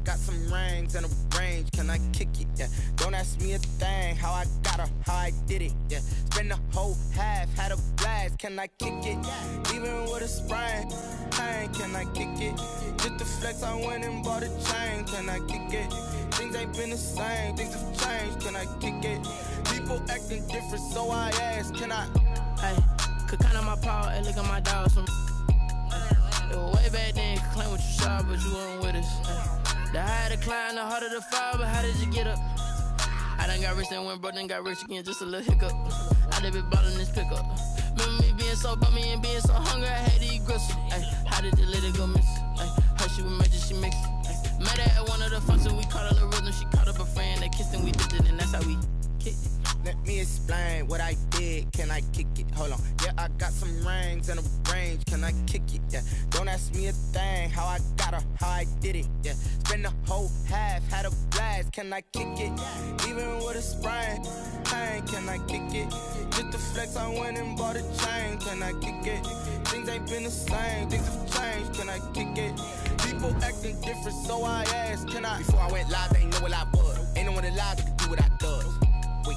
got some rings and a range, can I kick it? Yeah. Don't ask me a thing, how I got her, how I did it. Yeah. Spend the whole half, had a blast, can I kick it? Even with a sprain, can I kick it? Just the flex, I went and bought a chain, can I kick it? Things ain't been the same, things have changed, can I kick it? People acting different, so I ask, can I? Hey, could count on my power, hey, look at my dogs from. It was way back then, could claim what you saw, but you weren't with us. The higher the climb, the harder the fall, but how did you get up? I done got rich and went broke, then got rich again, just a little hiccup. I done been ballin' this pickup. Remember me being so bummy and being so hungry, I had to eat gristle. Ay, how did you let it go miss? Ay, her she was major, she mixed. Met her at one of the functions, we caught her the rhythm, she caught up a friend, they kissed and we did it, and that's how we kicked it. Let me explain what I did, can I kick it? Hold on, yeah, I got some rings and a range, can I kick it? Yeah, don't ask me a thing, how I got her, how I did it. Yeah, spend the whole half, had a blast, can I kick it? Even with a sprain, can I kick it? Just the flex, I went and bought a chain, can I kick it? Things ain't been the same, things have changed, can I kick it? People acting different, so I asked, can I? Before I went live, they ain't know what I was. Ain't no one alive that could do what I does. Wait.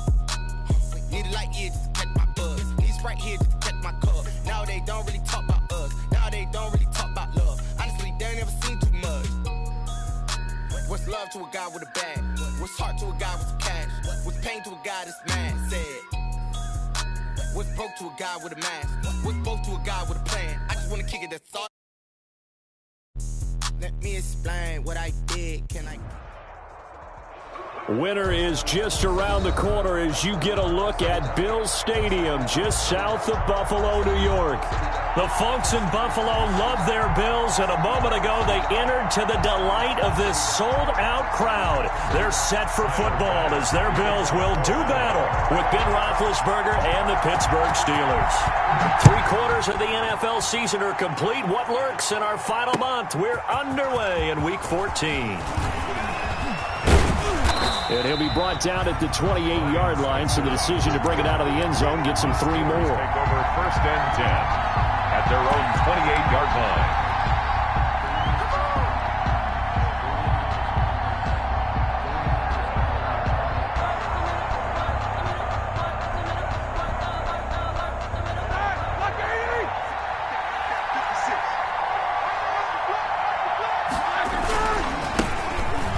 Need a light here just to catch my buzz. Need Sprite here just to catch my cup. Now they don't really talk about us. Now they don't really talk about love. Honestly, they ain't never seen too much. What's love to a guy with a bag? What's heart to a guy with some cash? What's pain to a guy that's mad? Said. What's broke to a guy with a mask? What's both to a guy with a plan? I just wanna kick it, that's all. Let me explain what I did, can I? Winter is just around the corner as you get a look at Bills Stadium just south of Buffalo, New York. The folks in Buffalo love their Bills, and a moment ago they entered to the delight of this sold-out crowd. They're set for football as their Bills will do battle with Ben Roethlisberger and the Pittsburgh Steelers. 3/4 of the NFL season are complete. What lurks in our final month? We're underway in Week 14. And he'll be brought down at the 28-yard line, so the decision to bring it out of the end zone gets him 3 more. Take over 1st and 10 at their own 28-yard line.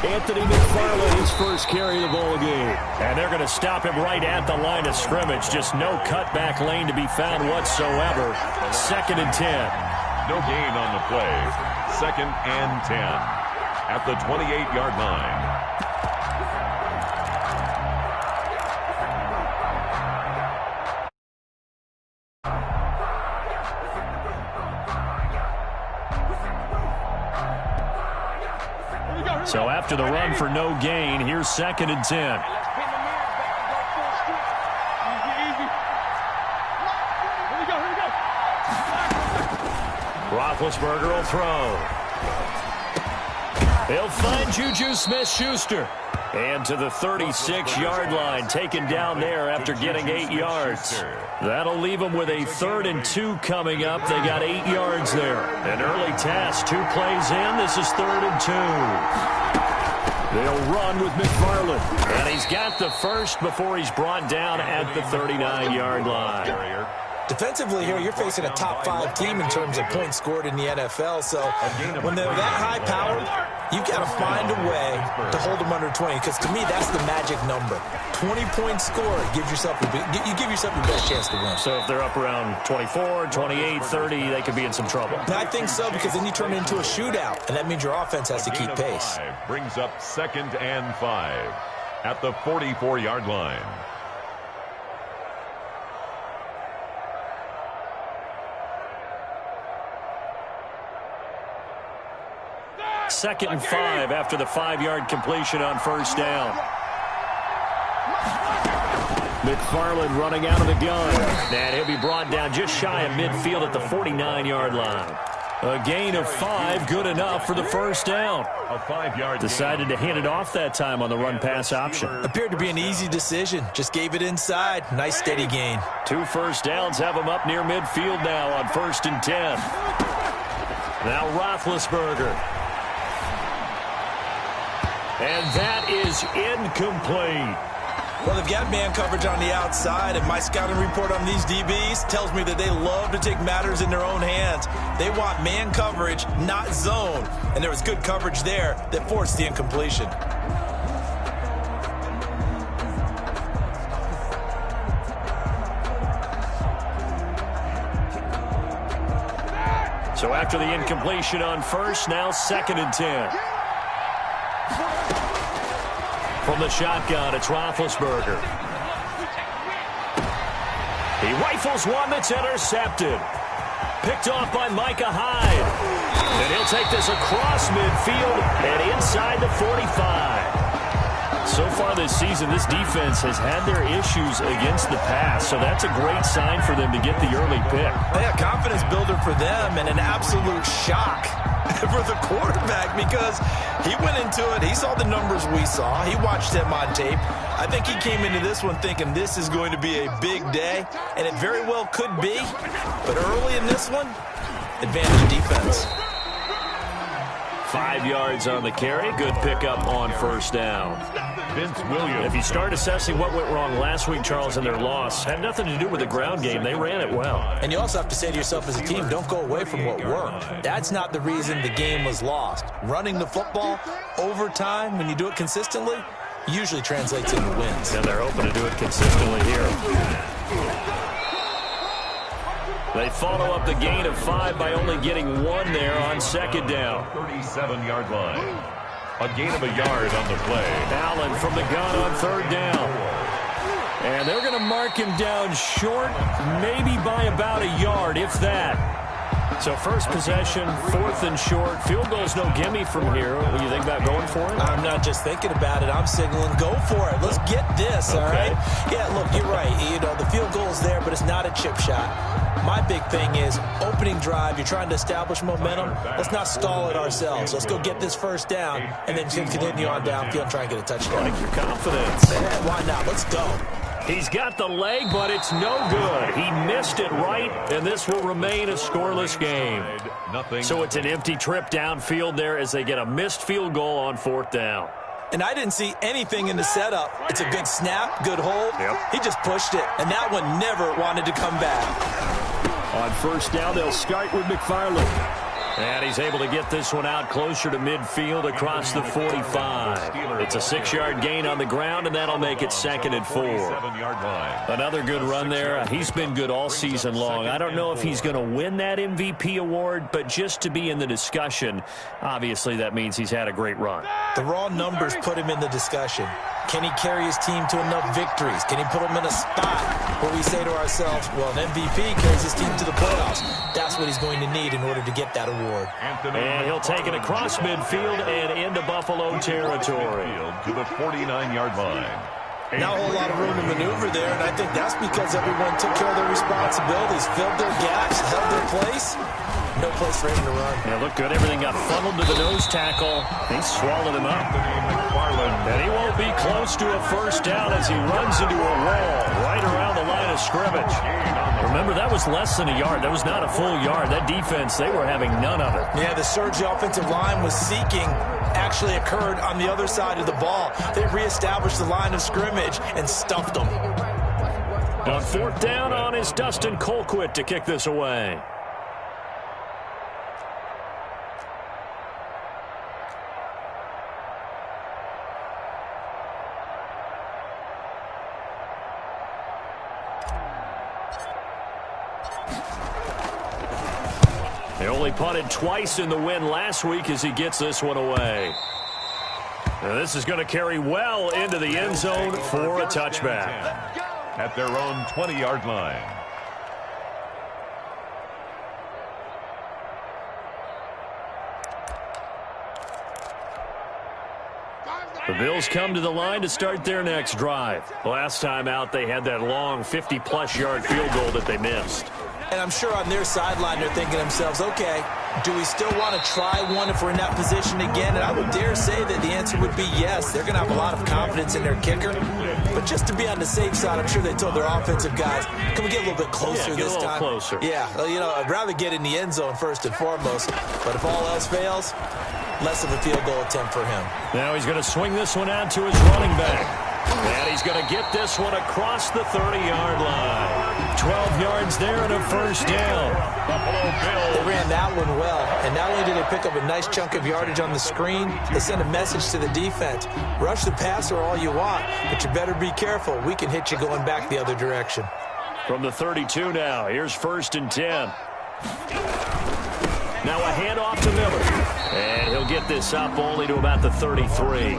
Anthony McFarland, his first carry of the ball game. And they're going to stop him right at the line of scrimmage. Just no cutback lane to be found whatsoever. 2nd and 10. No gain on the play. 2nd and 10 at the 28-yard line. So after the run for no gain, here's 2nd and 10. Roethlisberger will throw. He'll find Juju Smith-Schuster. And to the 36-yard line, taken down there after getting 8 yards. That'll leave them with a 3rd and 2 coming up. They got 8 yards there. An early task, 2 plays in. This is 3rd and 2. They'll run with McFarland. And he's got the first before he's brought down at the 39-yard line. Defensively here, you're facing a top 5 team in terms of points scored in the NFL. So when they're that high powered, you've got to find a way to hold them under 20. Because to me, that's the magic number. 20 points scored gives yourself you give yourself your best chance to win. So if they're up around 24, 28, 30, they could be in some trouble. I think so, because then you turn it into a shootout, and that means your offense has to keep pace. Brings up 2nd and 5 at the 44-yard line. Second and 5 after the 5-yard completion on 1st down. McFarland running out of the gun. And he'll be brought down just shy of midfield at the 49-yard line. A gain of 5, good enough for the 1st down. A 5-yard decided to hand it off that time on the run-pass option. Appeared to be an easy decision. Just gave it inside. Nice steady gain. 2 first downs have him up near midfield now on 1st and 10. Now Roethlisberger. And that is incomplete. Well, they've got man coverage on the outside, and my scouting report on these DBs tells me that they love to take matters in their own hands. They want man coverage, not zone. And there was good coverage there that forced the incompletion. So after the incompletion on first, now 2nd and 10. From the shotgun, it's Roethlisberger. He rifles one that's intercepted. Picked off by Micah Hyde. And he'll take this across midfield and inside the 45. So far this season, this defense has had their issues against the pass, so that's a great sign for them to get the early pick. Yeah, confidence builder for them and an absolute shock for the quarterback because he went into it. He saw the numbers we saw. He watched them on tape. I think he came into this one thinking this is going to be a big day, and it very well could be. But early in this one, advantage defense. 5 yards on the carry. Good pickup on first down. Vince Williams. If you start assessing what went wrong last week, Charles, in their loss, had nothing to do with the ground game. They ran it well. And you also have to say to yourself as a team, don't go away from what worked. That's not the reason the game was lost. Running the football over time, when you do it consistently, usually translates into wins. And they're hoping to do it consistently here. They follow up the gain of 5 by only getting 1 there on 2nd down. 37-yard line. A gain of a yard on the play. Allen from the gun on 3rd down. And they're going to mark him down short, maybe by about a yard, if that. So first possession, 4th and short. Field goal's no gimme from here. What do you think about going for it? I'm not just thinking about it. I'm signaling, go for it. Let's get this, all right? Yeah, look, you're right. You know, the field goal's there, but it's not a chip shot. My big thing is opening drive. You're trying to establish momentum. Let's not stall it ourselves. Let's go get this first down and then continue on downfield and try and get a touchdown. Like your confidence. Man, why not? Let's go. He's got the leg, but it's no good. He missed it right, and this will remain a scoreless game. So it's an empty trip downfield there as they get a missed field goal on 4th down. And I didn't see anything in the setup. It's a good snap, good hold. Yep. He just pushed it, and that one never wanted to come back. On 1st down, they'll start with McFarland. And he's able to get this one out closer to midfield across the 45. It's a 6-yard gain on the ground, and that'll make it 2nd and 4. Another good run there. He's been good all season long. I don't know if he's going to win that MVP award, but just to be in the discussion, obviously that means he's had a great run. The raw numbers put him in the discussion. Can he carry his team to enough victories? Can he put them in a spot where we say to ourselves, well, an MVP carries his team to the playoffs. That's what he's going to need in order to get that award. And he'll take it across midfield and into Buffalo territory. To the 49-yard line. Not a whole lot of room to maneuver there, and I think that's because everyone took care of their responsibilities, filled their gaps, held their place. No place for him to run. Yeah, looked good. Everything got funneled to the nose tackle. He swallowed him up. And he won't be close to a first down as he runs into a wall right around the line of scrimmage. Remember, that was less than a yard. That was not a full yard. That defense, they were having none of it. Yeah, the surge the offensive line was seeking actually occurred on the other side of the ball. They reestablished the line of scrimmage and stuffed them. On 4th down on is Dustin Colquitt to kick this away. They only punted twice in the win last week as he gets this one away. Now this is going to carry well into the end zone for a touchback. At their own 20-yard line. The Bills come to the line to start their next drive. Last time out, they had that long 50-plus yard field goal that they missed. And I'm sure on their sideline they're thinking to themselves, okay, do we still want to try one if we're in that position again? And I would dare say that the answer would be yes. They're going to have a lot of confidence in their kicker. But just to be on the safe side, I'm sure they told their offensive guys, can we get a little bit closer this time? Closer. Yeah, well, you know, I'd rather get in the end zone first and foremost. But if all else fails, less of a field goal attempt for him. Now he's going to swing this one out to his running back. And he's going to get this one across the 30-yard line. 12 yards there and a first down. Buffalo Bills. They ran that one well, and not only did they pick up a nice chunk of yardage on the screen, they sent a message to the defense. Rush the passer all you want, but you better be careful. We can hit you going back the other direction. From the 32 now, here's 1st and 10. Now a handoff to Miller. And he'll get this up only to about the 33.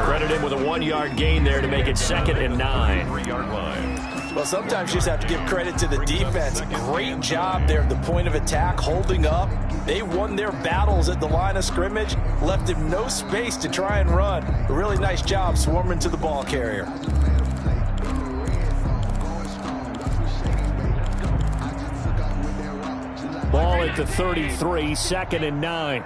Credit him with a 1-yard gain there to make it 2nd and 9. 3-yard line. Well, sometimes you just have to give credit to the defense. Great job there at the point of attack, holding up. They won their battles at the line of scrimmage, left him no space to try and run. A really nice job swarming to the ball carrier. Ball at the 33, 2nd and 9.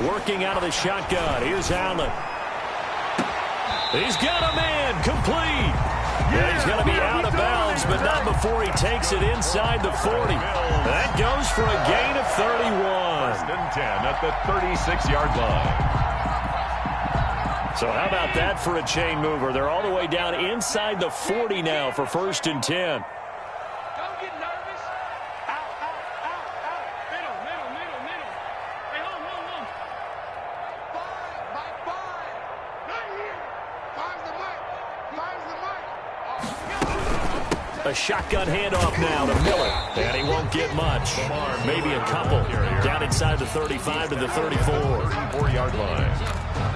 Working out of the shotgun. Here's Allen. He's got a man. Complete. And he's going to be out of bounds, but not before he takes it inside the 40. That goes for a gain of 31. 1st and 10 at the 36-yard line. So how about that for a chain mover? They're all the way down inside the 40 now for 1st and 10. Don't get nervous. Out. Middle. Hey, hold. 5 by 5. Not here. 5's the mic. A shotgun handoff now to Miller. And he won't get much. Maybe a couple. Down inside the 35 to the 34. 34-yard line.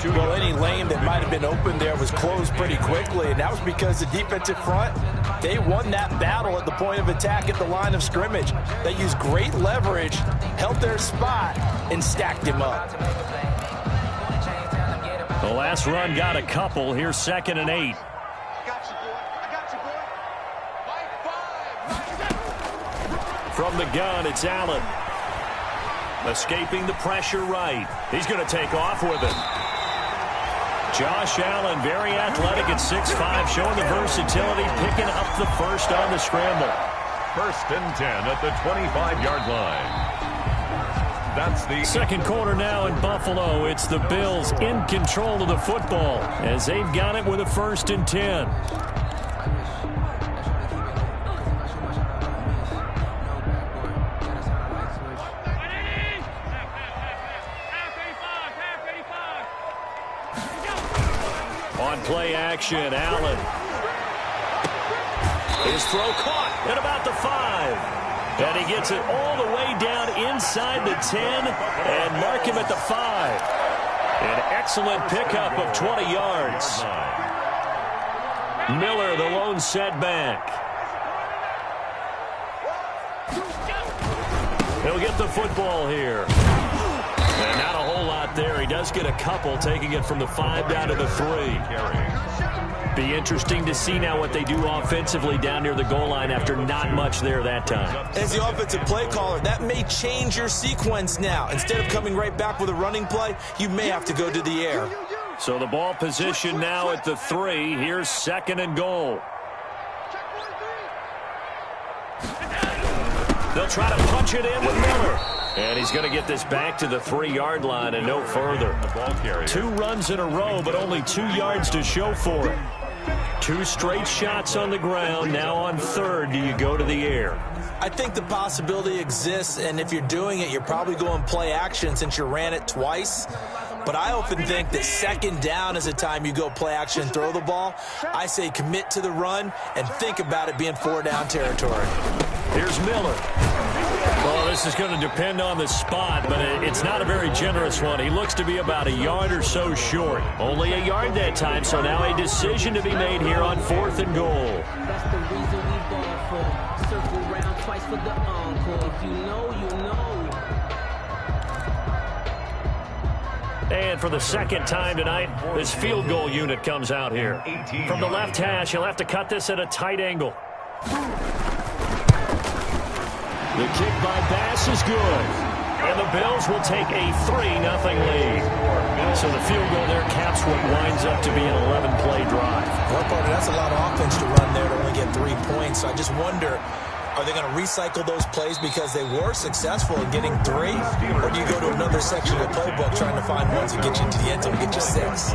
Well, any lane that might have been open there was closed pretty quickly, and that was because the defensive front, they won that battle at the point of attack at the line of scrimmage. They used great leverage, held their spot, and stacked him up. The last run got a couple. Here's 2nd and 8. I got you, boy. From the gun, it's Allen. Escaping the pressure right. He's going to take off with it. Josh Allen, very athletic at 6'5", showing the versatility, picking up the first on the scramble. 1st and 10 at the 25-yard line. That's the second quarter now in Buffalo. It's the Bills in control of the football as they've got it with a 1st and 10. On play action, Allen. His throw caught at about the 5. And he gets it all the way down inside the 10 and mark him at the 5. An excellent pickup of 20 yards. Miller, the lone setback. He'll get the football here. And not a whole lot there. He does get a couple, taking it from the 5 down to the 3. Be interesting to see now what they do offensively down near the goal line after not much there that time. As the offensive play caller, that may change your sequence now. Instead of coming right back with a running play, you may have to go to the air. So the ball position now at the 3. Here's 2nd and goal. They'll try to punch it in with Miller. And he's going to get this back to the 3-yard line and no further. 2 runs in a row, but only 2 yards to show for it. 2 straight shots on the ground. Now on 3rd, do you go to the air? I think the possibility exists, and if you're doing it, you're probably going play action since you ran it twice. But I often think that 2nd down is the time you go play action and throw the ball. I say commit to the run and think about it being 4-down territory. Here's Miller. Well, this is going to depend on the spot, but it's not a very generous one. He looks to be about a yard or so short. Only a yard that time, so now a decision to be made here on 4th and goal. That's the reason we ball for. Circle round twice for the encore. If you know, you know. And for the 2nd time tonight, this field goal unit comes out here. From the left hash, he'll have to cut this at a tight angle. The kick by Bass is good. And the Bills will take a 3-0 lead. So the field goal there caps what winds up to be an 11-play drive. Well, partner, that's a lot of offense to run there to only get 3 points. So I just wonder, Are they going to recycle those plays because they were successful in getting 3? Or do you go to another section of the playbook trying to find ones that get you into the end zone and get you 6?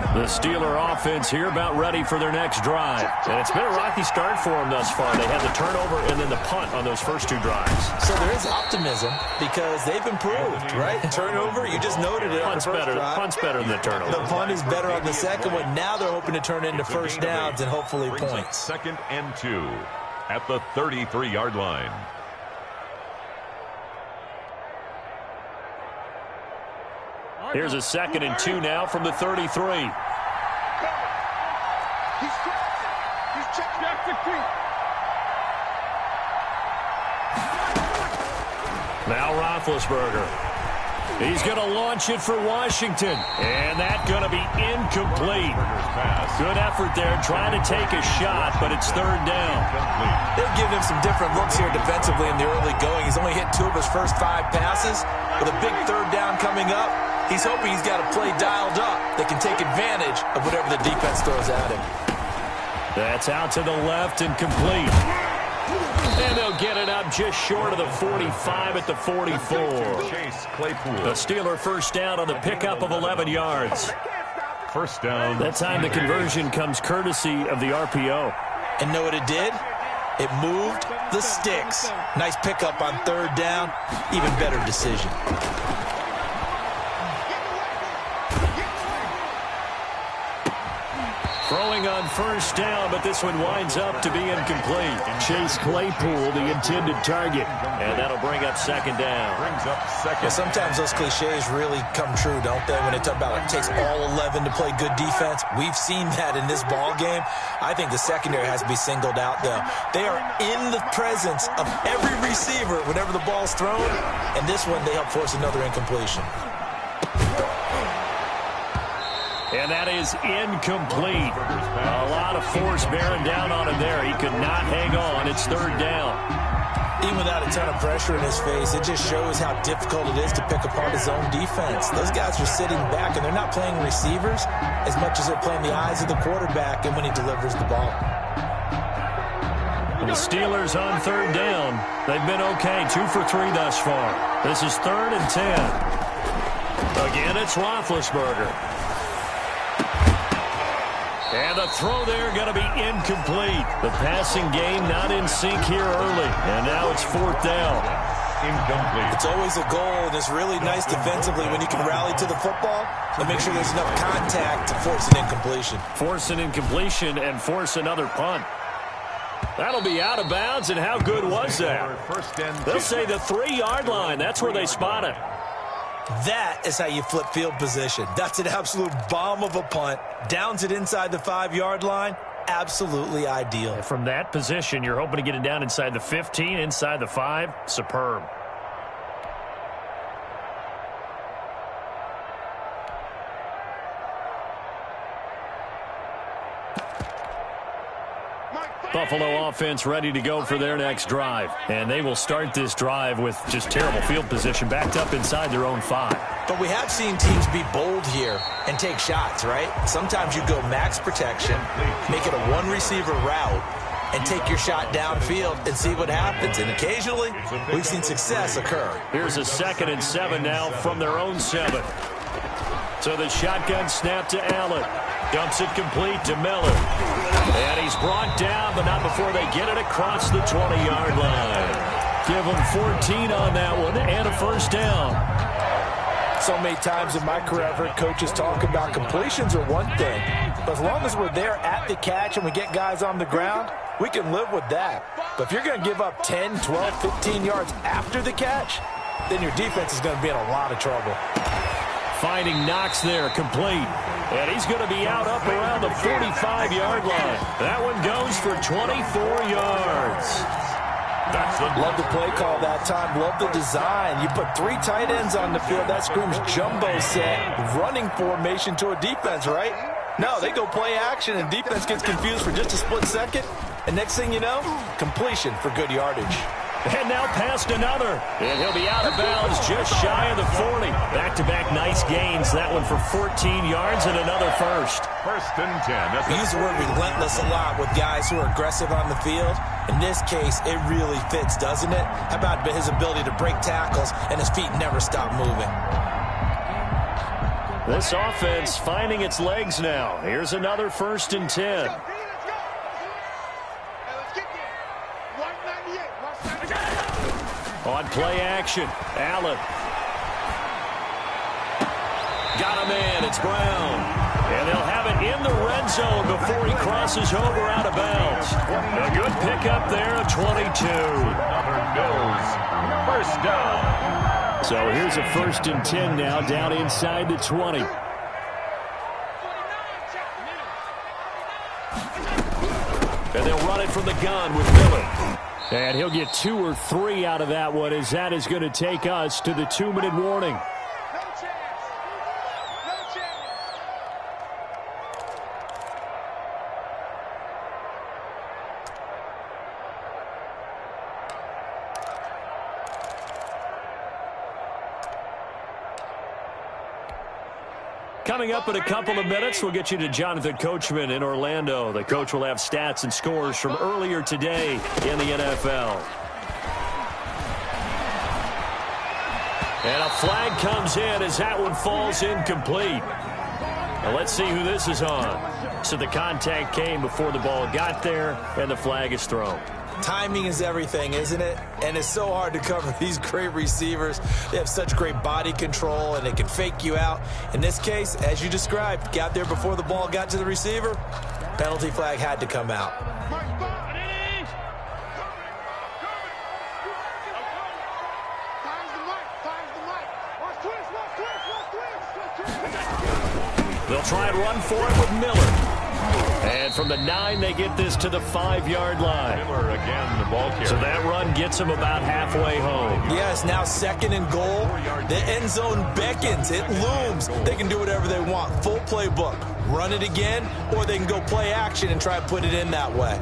The Steeler offense here about ready for their next drive. And it's been a rocky start for them thus far. They had the turnover and then the punt on those first 2 drives. So there is optimism because they've improved, right? Turnover, you just noted it. Punt's better than the turnover. The punt is better on the second one. Now they're hoping to turn into first downs and hopefully points. 2nd and 2 at the 33-yard line. Here's a 2nd and 2 now from the 33. He's checked back to feet. Now Roethlisberger. He's going to launch it for Washington. And that's going to be incomplete. Good effort there trying to take a shot, but it's 3rd down. They've given him some different looks here defensively in the early going. He's only hit 2 of his first 5 passes. With a big 3rd down coming up, he's hoping he's got a play dialed up that can take advantage of whatever the defense throws at him. That's out to the left and complete. And they'll get it up just short of the 45 at the 44. The Steeler first down on the pickup of 11 yards. First down. That time the conversion comes courtesy of the RPO. And know what it did? It moved the sticks. Nice pickup on 3rd down. Even better decision. Throwing on first down, but this one winds up to be incomplete. Chase Claypool, the intended target. And that'll bring up 2nd down. Well, sometimes those cliches really come true, don't they? When they talk about it takes all 11 to play good defense. We've seen that in this ball game. I think the secondary has to be singled out, though. They are in the presence of every receiver whenever the ball's thrown. And this one, they help force another incompletion. And that is incomplete. A lot of force bearing down on him there. He could not hang on. It's 3rd down. Even without a ton of pressure in his face, it just shows how difficult it is to pick apart his own defense. Those guys are sitting back, and they're not playing receivers as much as they're playing the eyes of the quarterback and when he delivers the ball. And the Steelers on 3rd down. They've been okay, 2 for 3 thus far. This is 3rd and 10. Again, it's Roethlisberger. And the throw there going to be incomplete. The passing game not in sync here early. And now it's 4th down. Incomplete. It's always a goal, and it's really nice defensively when you can rally to the football and make sure there's enough contact to force an incompletion. Force an incompletion and force another punt. That'll be out of bounds, and how good was that? They'll say the 3-yard line. That's where they spot it. That is how you flip field position. That's an absolute bomb of a punt. Downs it inside the 5-yard line. Absolutely ideal. And from that position, you're hoping to get it down inside the 15, inside the 5. Superb. Buffalo offense ready to go for their next drive. And they will start this drive with just terrible field position, backed up inside their own 5. But we have seen teams be bold here and take shots, right? Sometimes you go max protection, make it a 1-receiver route, and take your shot downfield and see what happens. And occasionally, we've seen success occur. Here's a 2nd and 7 now from their own 7. So the shotgun snap to Allen. Dumps it complete to Miller. And he's brought down, but not before they get it across the 20-yard line. Give them 14 on that one and a first down. So many times in my career, I've heard coaches talk about completions are one thing. But as long as we're there at the catch and we get guys on the ground, we can live with that. But if you're going to give up 10, 12, 15 yards after the catch, then your defense is going to be in a lot of trouble. Finding Knox there, complete. And he's going to be out up around the 45-yard line. That one goes for 24 yards. Love the play call that time. Love the design. You put 3 tight ends on the field. That screams jumbo set, running formation to a defense, right? No, they go play action, and defense gets confused for just a split second. And next thing you know, completion for good yardage. And now past another. And he'll be out of bounds just shy of the 40. Back-to-back nice gains. That one for 14 yards and another first. First and 10. We use the word relentless a lot with guys who are aggressive on the field. In this case, it really fits, doesn't it? How about his ability to break tackles and his feet never stop moving? This offense finding its legs now. Here's another first and 10. On play action, Allen. Got a man, it's Brown. And they'll have it in the red zone before he crosses over out of bounds. A good pickup there of 22. First down. So here's a first and 10 now, down inside the 20. And they'll run it from the gun with Miller. And he'll get 2 or 3 out of that one, as that is going to take us to the 2-minute warning. Coming up in a couple of minutes, we'll get you to Jonathan Coachman in Orlando. The coach will have stats and scores from earlier today in the NFL. And a flag comes in as that one falls incomplete. Now let's see who this is on. So the contact came before the ball got there, and the flag is thrown. Timing is everything, isn't it? And it's so hard to cover these great receivers. They have such great body control, and they can fake you out. In this case, as you described, got there before the ball got to the receiver. Penalty flag had to come out. They'll try and run for it with Miller. And from the 9, they get this to the 5-yard line. Miller again, the ball carrier. So that run gets them about halfway home. Yes, now second and goal. The end zone beckons. It looms. They can do whatever they want. Full playbook. Run it again, or they can go play action and try to put it in that way.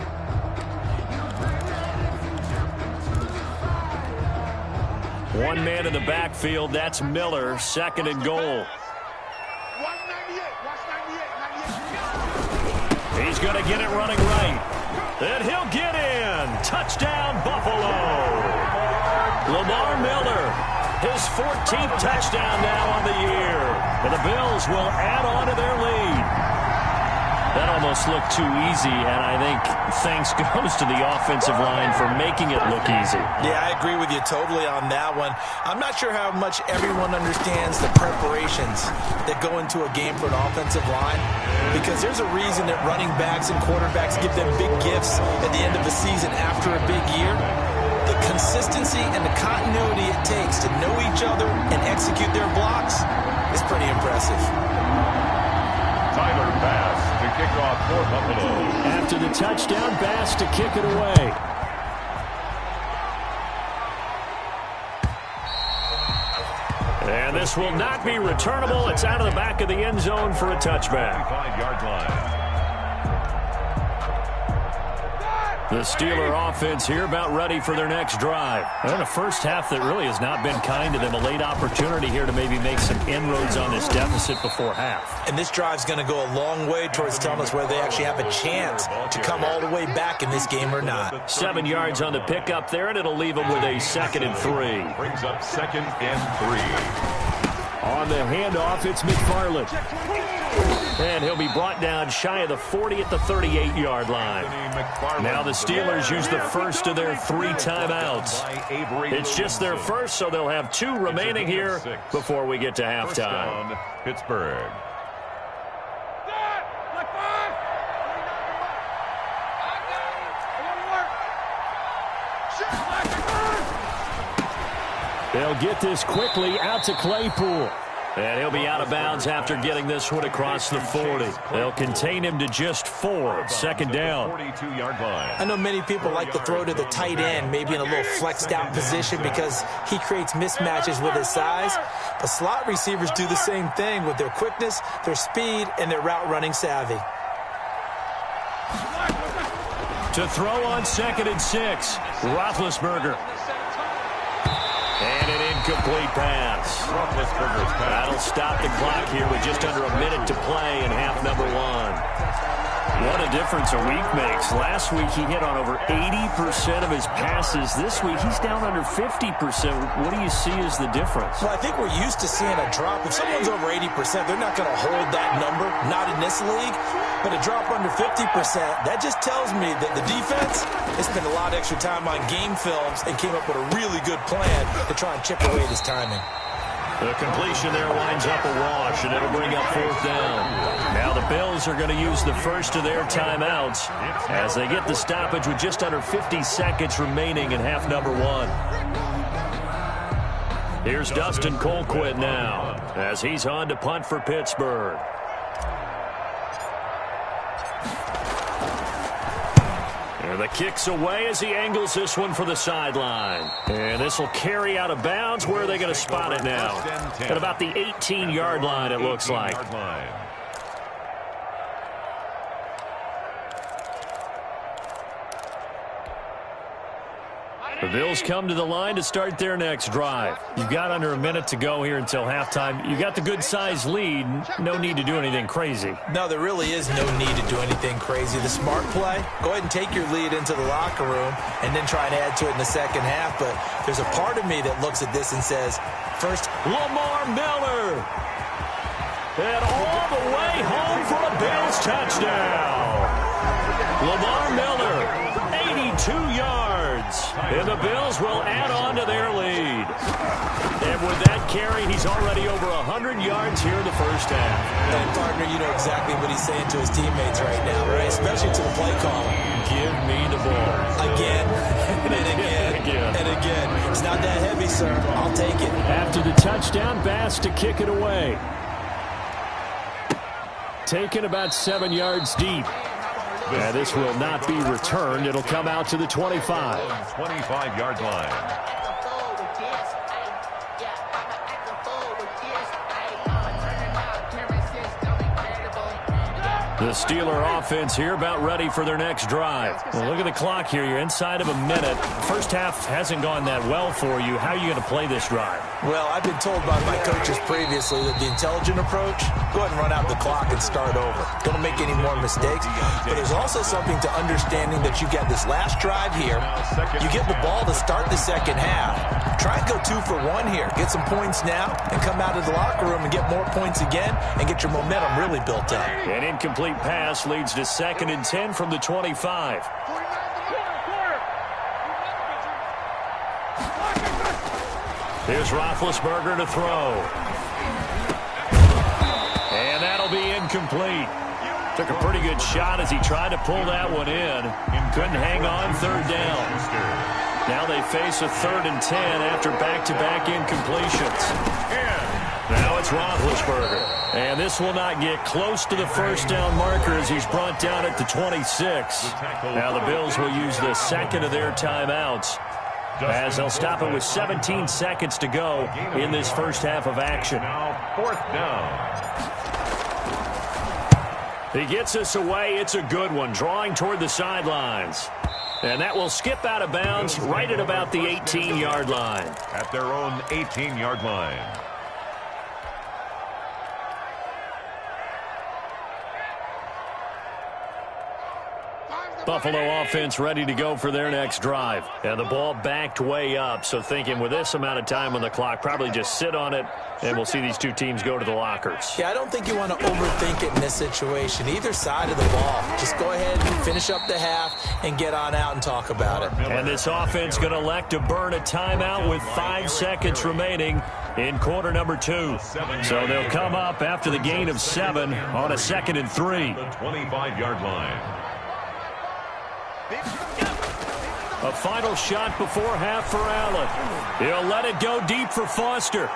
One man in the backfield. That's Miller. Second and goal. He's going to get it running right. And he'll get in. Touchdown, Buffalo. Lamar Miller, his 14th touchdown now on the year. And the Bills will add on to their lead. That almost looked too easy, and I think thanks goes to the offensive line for making it look easy. Yeah, I agree with you totally on that one. I'm not sure how much everyone understands the preparations that go into a game for an offensive line, because there's a reason that running backs and quarterbacks give them big gifts at the end of the season after a big year. The consistency and the continuity it takes to know each other and execute their blocks is pretty impressive. Tyler Bass to kick off for Buffalo. After the touchdown, Bass to kick it away. And this will not be returnable. It's out of the back of the end zone for a touchback. 5-yard line. The Steeler offense here about ready for their next drive. And a first half that really has not been kind to them. A late opportunity here to maybe make some inroads on this deficit before half. And this drive's going to go a long way towards telling us whether they actually have a chance to come all the way back in this game or not. 7 yards on the pickup there, and it'll leave them with a 2nd and 3. Brings up 2nd and 3. On the handoff, it's McFarland. And he'll be brought down shy of the 40 at the 38-yard line. Now the Steelers use the first of their 3 timeouts. It's just their first, so they'll have 2 remaining here before we get to halftime. Pittsburgh. They'll get this quickly out to Claypool. And he'll be out of bounds after getting this one across the 40. They'll contain him to just 4. 2nd down. 42-yard line. I know many people like to throw to the tight end, maybe in a little flexed out position because he creates mismatches with his size. But slot receivers do the same thing with their quickness, their speed, and their route running savvy. To throw on 2nd and 6, Roethlisberger. incomplete pass. That'll stop the clock here with just under a minute to play in half number 1. What a difference a week makes. Last week he hit on over 80% of his passes. This week he's down under 50%. What do you see as the difference? Well, I think we're used to seeing a drop. If someone's over 80%, they're not going to hold that number, not in this league. But a drop under 50%, that just tells me that the defense has spent a lot of extra time on game films and came up with a really good plan to try and chip away at his timing. The completion there winds up a wash, and it'll bring up 4th down. Now the Bills are going to use the first of their timeouts as they get the stoppage with just under 50 seconds remaining in half number 1. Here's Dustin Colquitt now as he's on to punt for Pittsburgh. And the kick's away as he angles this one for the sideline. And this will carry out of bounds. Where are they going to spot it now? At about the 18-yard line, it looks like. The Bills come to the line to start their next drive. You've got under a minute to go here until halftime. You got the good-sized lead. No need to do anything crazy. No, there really is no need to do anything crazy. The smart play, go ahead and take your lead into the locker room and then try and add to it in the second half. But there's a part of me that looks at this and says, first, Lamar Miller. And all the way home for a Bills touchdown. Lamar Miller, 82 yards. And the Bills will add on to their lead. And with that carry, he's already over 100 yards here in the first half. And, partner, you know exactly what he's saying to his teammates right now, right? Especially to the play caller. Give me the ball. Again, and again, and again. It's not that heavy, sir. I'll take it. After the touchdown, Bass to kick it away. Taken about 7 yards deep. And this will not be returned. It'll come out to the 25. 25-yard line. The Steeler offense here about ready for their next drive. Well, look at the clock here. You're inside of a minute. First half hasn't gone that well for you. How are you going to play this drive? Well, I've been told by my coaches previously that the intelligent approach, go ahead and run out the clock and start over. Don't make any more mistakes. But there's also something to understanding that you get this last drive here. You get the ball to start the second half. Try and go 2 for 1 here. Get some points now and come out of the locker room and get more points again and get your momentum really built up. An incomplete pass leads to 2nd and 10 from the 25. Here's Roethlisberger to throw. And that'll be incomplete. Took a pretty good shot as he tried to pull that one in. Couldn't hang on 3rd down. Now they face a 3rd and 10 after back-to-back incompletions. Now it's Roethlisberger. And this will not get close to the first down marker as he's brought down at the 26. Now the Bills will use the second of their timeouts as they'll stop it with 17 seconds to go in this first half of action. Now 4th down. He gets us away. It's a good one, drawing toward the sidelines. And that will skip out of bounds right at about the 18-yard line. At their own 18-yard line. Buffalo offense ready to go for their next drive. And the ball backed way up, so thinking with this amount of time on the clock, probably just sit on it, and we'll see these two teams go to the lockers. Yeah, I don't think you want to overthink it in this situation. Either side of the ball. Just go ahead and finish up the half and get on out and talk about it. And this offense going to elect to burn a timeout with 5 seconds remaining in quarter number 2. So they'll come up after the gain of 7 on a 2nd and 3. The 25-yard line. A final shot before half for Allen. He'll let it go deep for Foster.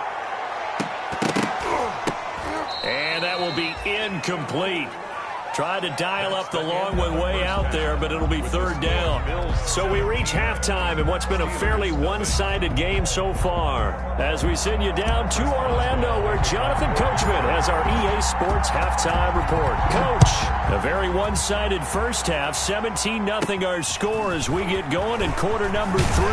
And that will be incomplete. Tried to dial up the long one way out there, but it'll be 3rd down. So we reach halftime in what's been a fairly one-sided game so far. As we send you down to Orlando, where Jonathan Coachman has our EA Sports halftime report. Coach, a very one-sided first half, 17-0 our score as we get going in quarter number 3.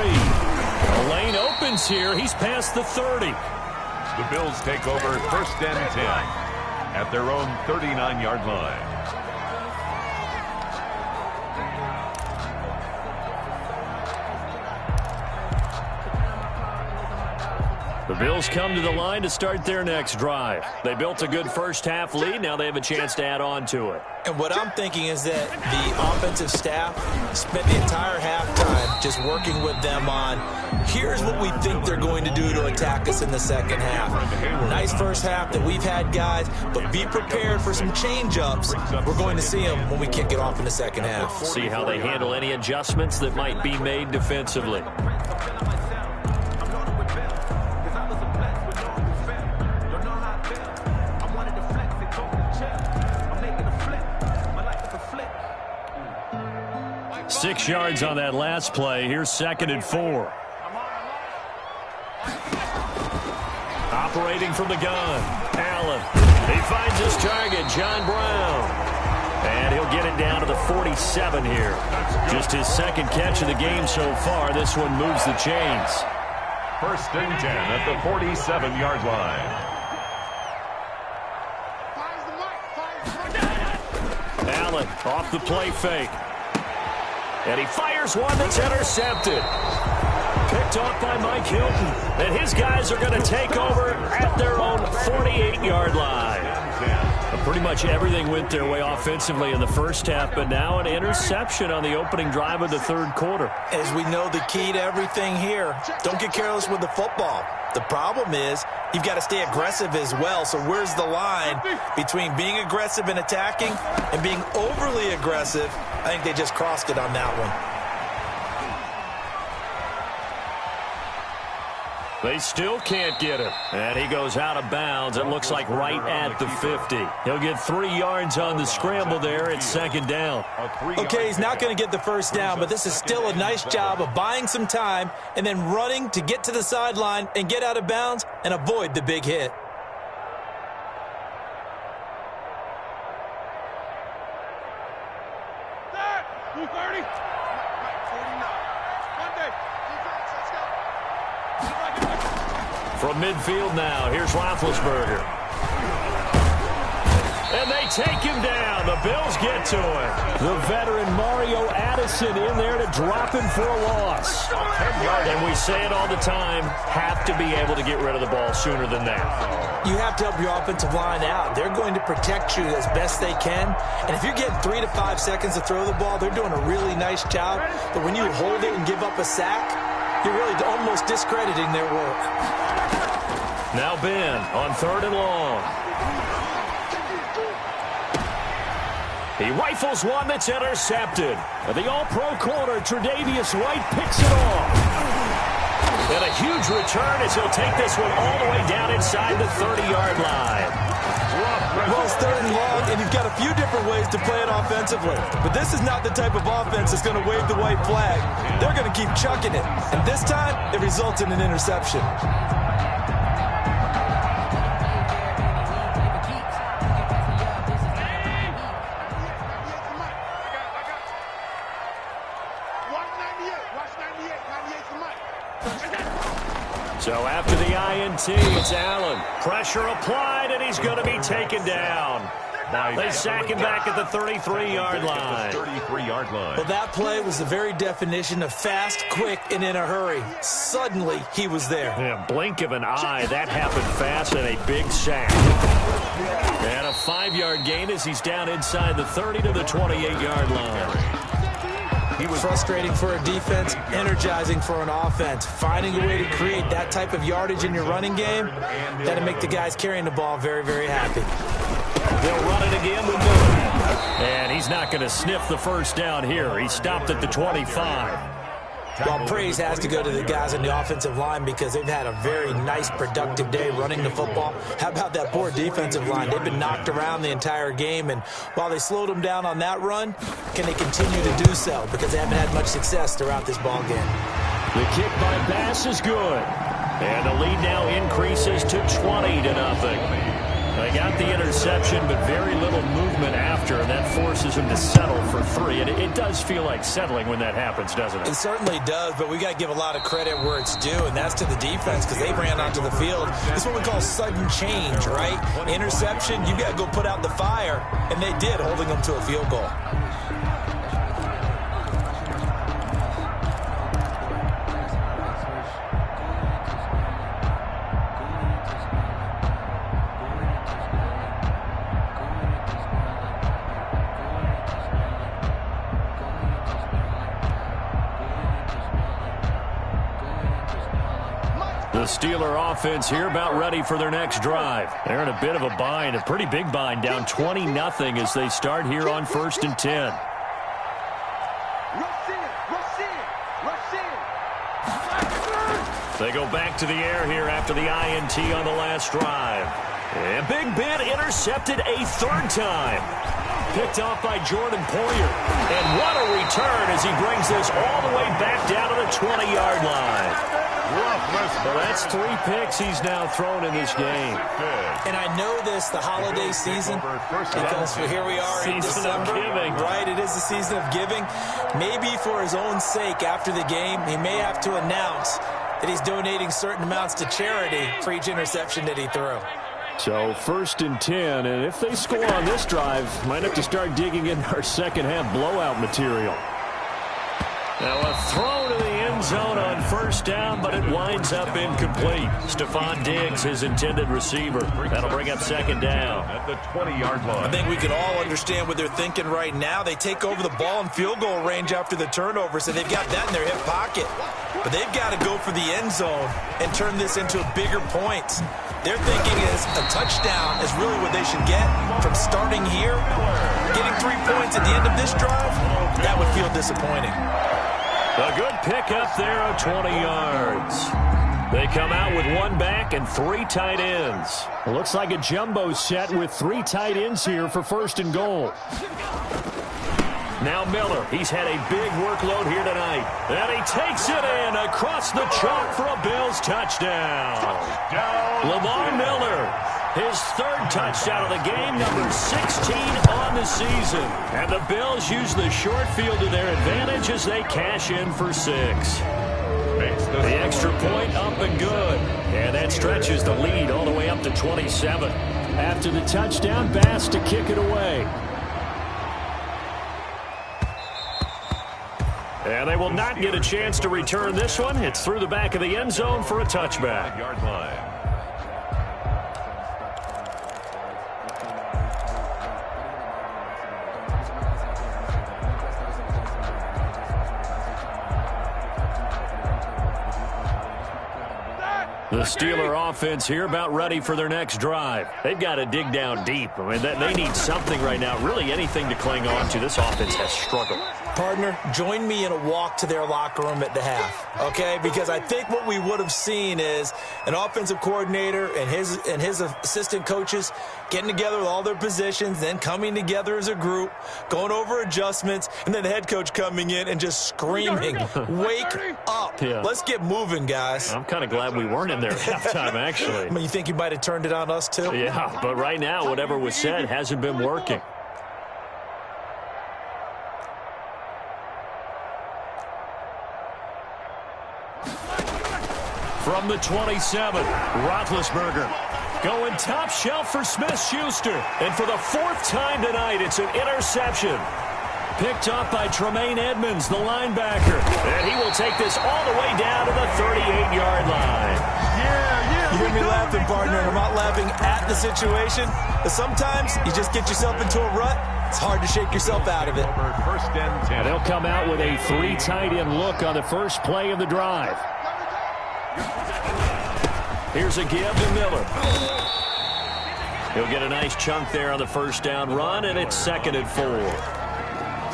A lane open opens here. He's past the 30. The Bills take over 1st and 10 at their own 39-yard line. The Bills come to the line to start their next drive. They built a good first-half lead. Now they have a chance to add on to it. And what I'm thinking is that the offensive staff spent the entire halftime just working with them on, here's what we think they're going to do to attack us in the second half. Nice first half that we've had, guys, but be prepared for some change-ups. We're going to see them when we kick it off in the second half. See how they handle any adjustments that might be made defensively. Six yards on that last play. Here's 2nd and 4. Operating from the gun, Allen. He finds his target, John Brown. And he'll get it down to the 47 here. Just his 2nd catch of the game so far. This one moves the chains. 1st and 10 at the 47-yard line. Allen off the play fake. And he fires one that's intercepted. Picked off by Mike Hilton. And his guys are going to take over at their own 48-yard line. Pretty much everything went their way offensively in the first half, but now an interception on the opening drive of the 3rd quarter. As we know, the key to everything here, don't get careless with the football. The problem is you've got to stay aggressive as well. So where's the line between being aggressive and attacking and being overly aggressive? I think they just crossed it on that one. They still can't get him. And he goes out of bounds. It looks like right at the 50. He'll get 3 yards on the scramble there. It's 2nd down. Okay, he's not going to get the first down, but this is still a nice job of buying some time and then running to get to the sideline and get out of bounds and avoid the big hit. From midfield now, here's Roethlisberger. And they take him down. The Bills get to him. The veteran Mario Addison in there to drop him for a loss. And we say it all the time, have to be able to get rid of the ball sooner than that. You have to help your offensive line out. They're going to protect you as best they can. And if you're getting 3 to 5 seconds to throw the ball, they're doing a really nice job. But when you hold it and give up a sack, you're really almost discrediting their work. Now Ben on 3rd and long. He rifles one that's intercepted. And the all-pro corner, Tre'Davious White, picks it off. And a huge return as he'll take this one all the way down inside the 30-yard line. Well, it's 3rd and long, and you've got a few different ways to play it offensively. But this is not the type of offense that's going to wave the white flag. They're going to keep chucking it. And this time, it results in an interception. So after the INT, it's Allen. Pressure applied, and he's going to be taken down. They sack him back at the 33-yard line. Well, that play was the very definition of fast, quick, and in a hurry. Suddenly, he was there. Yeah, blink of an eye. That happened fast and a big sack. And a 5-yard gain as he's down inside the 30 to the 28-yard line. He was frustrating for a defense, energizing for an offense. Finding a way to create that type of yardage in your running game, that'll make the guys carrying the ball very, very happy. They'll run it again with Miller. And he's not going to sniff the first down here. He stopped at the 25. Well, praise has to go to the guys on the offensive line because they've had a very nice, productive day running the football. How about that poor defensive line? They've been knocked around the entire game, and while they slowed them down on that run, can they continue to do so? Because they haven't had much success throughout this ball game. The kick by Bass is good. And the lead now increases to 20-0. They got the interception, but very little movement after, and that forces him to settle for 3. And it does feel like settling when that happens, doesn't it? It certainly does, but we got to give a lot of credit where it's due, and that's to the defense because they ran onto the field. It's what we call sudden change, right? Interception, you got to go put out the fire, and they did, holding them to a field goal. The Steeler offense here about ready for their next drive. They're in a bit of a bind, a pretty big bind, down 20-0 as they start here on 1st and 10. They go back to the air here after the INT on the last drive. And Big Ben intercepted a 3rd time. Picked off by Jordan Poyer. And what a return as he brings this all the way back down to the 20-yard line. Well, that's 3 picks he's now thrown in this game. And I know this, the holiday season, because here we are in December. Giving. Right, it is the season of giving. Maybe for his own sake after the game, he may have to announce that he's donating certain amounts to charity for each interception that he threw. So 1st and 10, and if they score on this drive, might have to start digging in our second half blowout material. Now a throw to the end zone on 1st down, but it winds up incomplete. Stephon Diggs, his intended receiver. That'll bring up 2nd down. At the 20-yard line. I think we can all understand what they're thinking right now. They take over the ball in field goal range after the turnover, so they've got that in their hip pocket. But they've got to go for the end zone and turn this into bigger points. Their thinking is a touchdown is really what they should get from starting here. Getting 3 points at the end of this drive, that would feel disappointing. A good pickup there of 20 yards. They come out with 1 back and 3 tight ends. It looks like a jumbo set with 3 tight ends here for 1st and goal. Now Miller, he's had a big workload here tonight. And he takes it in across the chalk for a Bills touchdown. Lamar Miller, his 3rd touchdown of the game, number 16 on the season. And the Bills use the short field to their advantage as they cash in for 6. The extra point up and good. And that stretches the lead all the way up to 27. After the touchdown, Bass to kick it away. And they will not get a chance to return this one. It's through the back of the end zone for a touchback. Yard line. The Steeler offense here about ready for their next drive. They've got to dig down deep. I mean, they need something right now, really anything to cling on to. This offense has struggled. Partner, join me in a walk to their locker room at the half, okay? Because I think what we would have seen is an offensive coordinator and his assistant coaches getting together with all their positions, then coming together as a group, going over adjustments, and then the head coach coming in and just screaming, wake up. Yeah. Let's get moving, guys. I'm kind of glad we weren't in there at halftime, actually. I mean, you think you might have turned it on us, too? Yeah, but right now, whatever was said hasn't been working. From the 27, Roethlisberger going top shelf for Smith-Schuster. And for the 4th time tonight, it's an interception. Picked up by Tremaine Edmonds, the linebacker. And he will take this all the way down to the 38-yard line. You hear me laughing, partner, and I'm not laughing at the situation. But sometimes you just get yourself into a rut. It's hard to shake yourself out of it. 1st and 10. They'll come out with a 3 tight end look on the first play of the drive. Here's a give to Miller. He'll get a nice chunk there on the 1st down run, and it's 2nd and 4.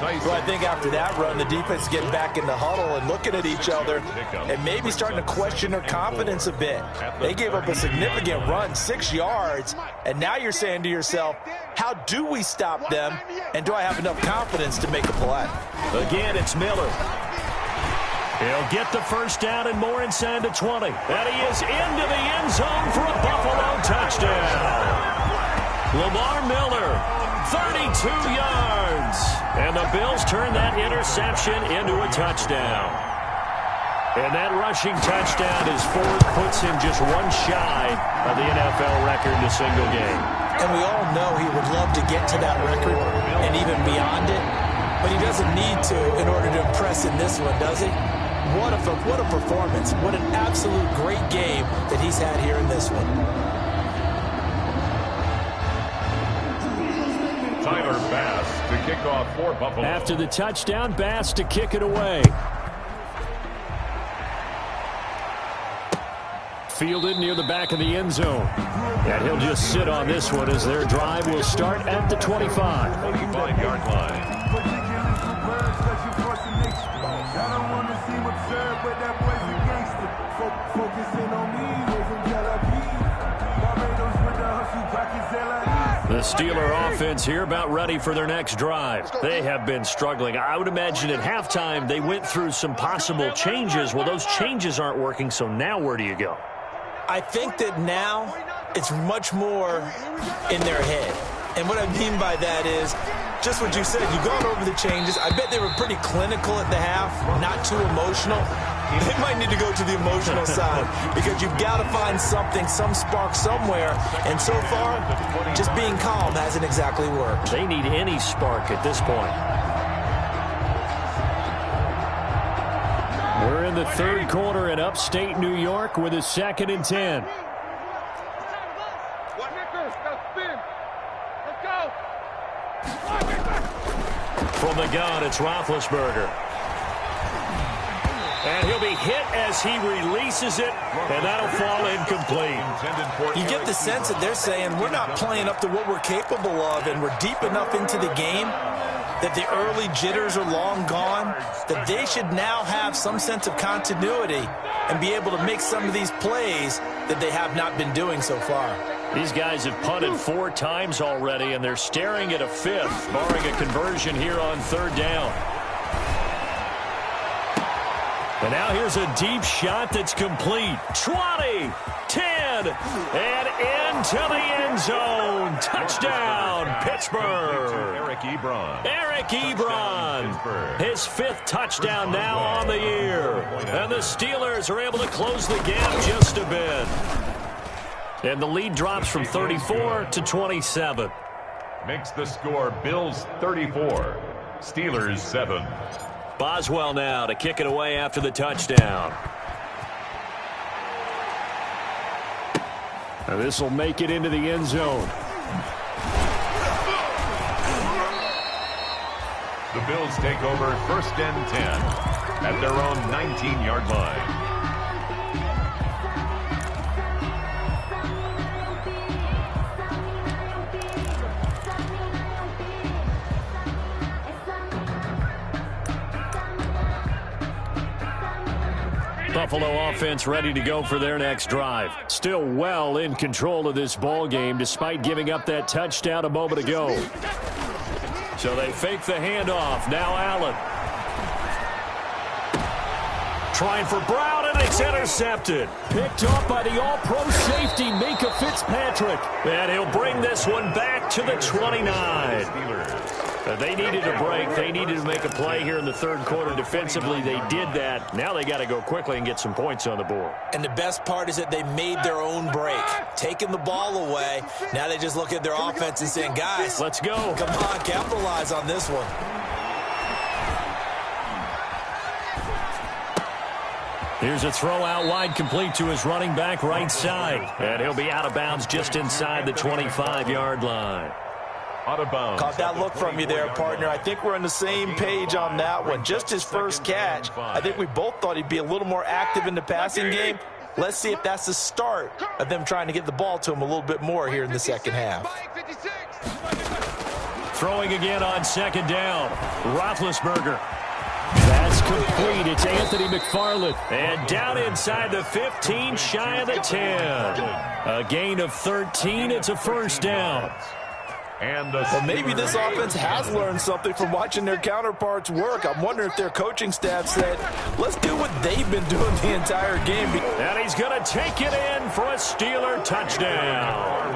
Well, I think after that run, the defense is getting back in the huddle and looking at each other and maybe starting to question their confidence a bit. They gave up a significant run, 6 yards, and now you're saying to yourself, how do we stop them, and do I have enough confidence to make a play? Again, it's Miller. He'll get the 1st down and more inside the 20. And he is into the end zone for a Buffalo touchdown. Lamar Miller, 32 yards. And the Bills turn that interception into a touchdown. And that rushing touchdown is fourth, puts him just one shy of the NFL record in a single game. And we all know he would love to get to that record and even beyond it, but he doesn't need to in order to impress in this one, does he? What a performance. What an absolute great game that he's had here in this one. Tyler Bass to kick off for Buffalo. After the touchdown, Bass to kick it away. Fielded near the back of the end zone. And he'll just sit on this one as their drive will start at the 25. 25-yard line. The Steeler offense here about ready for their next drive. They have been struggling. I would imagine at halftime they went through some possible changes. Well, those changes aren't working, so now where do you go? I think that now it's much more in their head. And what I mean by that is just what you said. You've gone over the changes. I bet they were pretty clinical at the half, not too emotional. They might need to go to the emotional side because you've got to find something, some spark somewhere. And so far, just being calm hasn't exactly worked. They need any spark at this point. We're in the third quarter in upstate New York with a 2nd and 10. From the gun, it's Roethlisberger. And he'll be hit as he releases it, and that'll fall incomplete. You get the sense that they're saying we're not playing up to what we're capable of, and we're deep enough into the game that the early jitters are long gone, that they should now have some sense of continuity and be able to make some of these plays that they have not been doing so far. These guys have punted 4 times already, and they're staring at a 5th, barring a conversion here on 3rd down. And now here's a deep shot that's complete. 20, 10, and into the end zone. Touchdown, Pittsburgh. Eric Ebron. Eric Ebron, his 5th touchdown now on the year. And the Steelers are able to close the gap just a bit. And the lead drops from 34 to 27. Makes the score Bills 34, Steelers 7. Boswell now to kick it away after the touchdown. And this will make it into the end zone. The Bills take over 1st and 10 at their own 19-yard line. Buffalo offense ready to go for their next drive. Still well in control of this ball game despite giving up that touchdown a moment ago. So they fake the handoff. Now Allen. Trying for Brown, and it's intercepted. Picked off by the all-pro safety, Minka Fitzpatrick. And he'll bring this one back to the 29. They needed a break. They needed to make a play here in the 3rd quarter. Defensively, they did that. Now they got to go quickly and get some points on the board. And the best part is that they made their own break. Taking the ball away. Now they just look at their offense and saying, guys, let's go. Come on, capitalize on this one. Here's a throw out wide, complete to his running back right side. And he'll be out of bounds just inside the 25-yard line. Out of bounds. Caught that look from you there, partner. I think we're on the same page on that one. Just his first catch. I think we both thought he'd be a little more active in the passing game. Let's see if that's the start of them trying to get the ball to him a little bit more here in the second half. Throwing again on 2nd down. Roethlisberger. That's complete. It's Anthony McFarland. And down inside the 15, shy of the 10. A gain of 13. It's a 1st down. Well, maybe this offense has learned something from watching their counterparts work. I'm wondering if their coaching staff said, let's do what they've been doing the entire game. And he's going to take it in for a Steeler touchdown.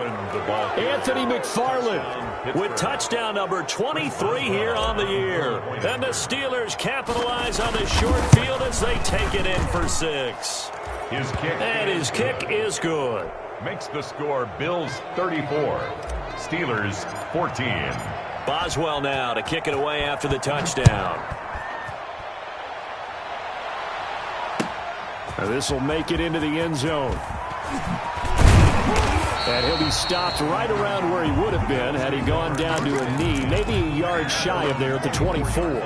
Anthony McFarland with touchdown number 23 here on the year. And the Steelers capitalize on the short field as they take it in for 6. His kick is good. Makes the score Bills 34, Steelers 14. Boswell now to kick it away after the touchdown. This will make it into the end zone. And he'll be stopped right around where he would have been had he gone down to a knee, maybe a yard shy of there at the 24.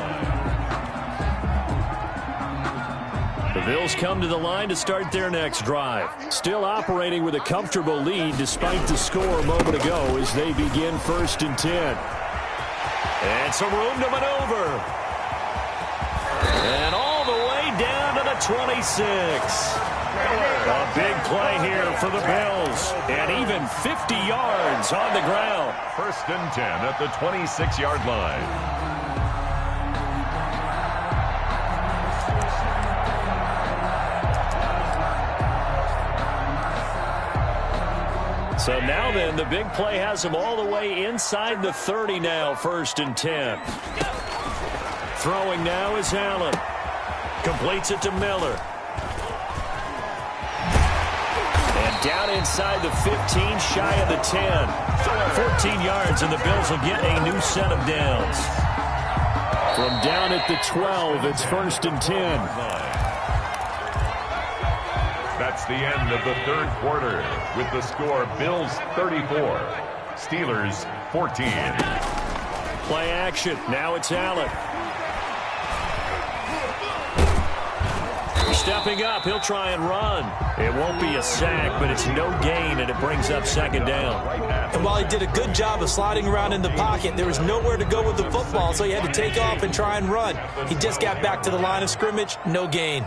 The Bills come to the line to start their next drive. Still operating with a comfortable lead despite the score a moment ago as they begin 1st and 10. And some room to maneuver. And all the way down to the 26. A big play here for the Bills. And even 50 yards on the ground. 1st and 10 at the 26-yard line. So now then, the big play has him all the way inside the 30 now, 1st and 10. Throwing now is Allen. Completes it to Miller. And down inside the 15, shy of the 10. 14 yards, and the Bills will get a new set of downs. From down at the 12, it's 1st and 10. That's the end of the 3rd quarter with the score Bills 34, Steelers 14. Play action. Now it's Allen. Stepping up. He'll try and run. It won't be a sack, but it's no gain, and it brings up 2nd down. And while he did a good job of sliding around in the pocket, there was nowhere to go with the football, so he had to take off and try and run. He just got back to the line of scrimmage. No gain.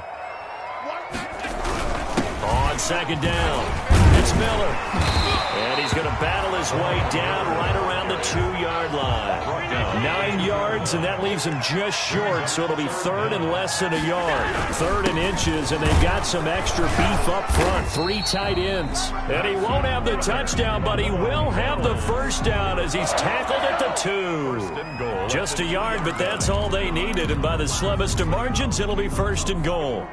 On 2nd down, it's Miller. And he's going to battle his way down right around the 2-yard line. 9 yards, and that leaves him just short, so it'll be 3rd and less than a yard. 3rd and inches, and they've got some extra beef up front. 3 tight ends. And he won't have the touchdown, but he will have the 1st down as he's tackled at the 2. Just a yard, but that's all they needed, and by the slimmest of margins, it'll be 1st and goal.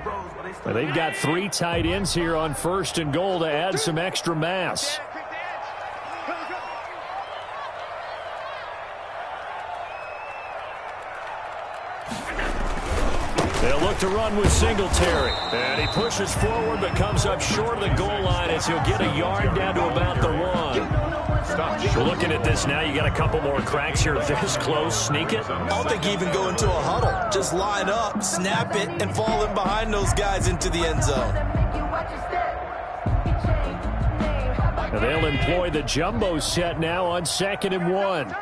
Well, they've got 3 tight ends here on 1st and goal to add some extra mass. They'll look to run with Singletary. And he pushes forward but comes up short of the goal line as he'll get a yard down to about the 1. We're looking at this now. You got a couple more cracks here. This close. Sneak it. I don't think you even go into a huddle. Just line up, snap it, and fall in behind those guys into the end zone. And they'll employ the jumbo set now on 2nd and 1.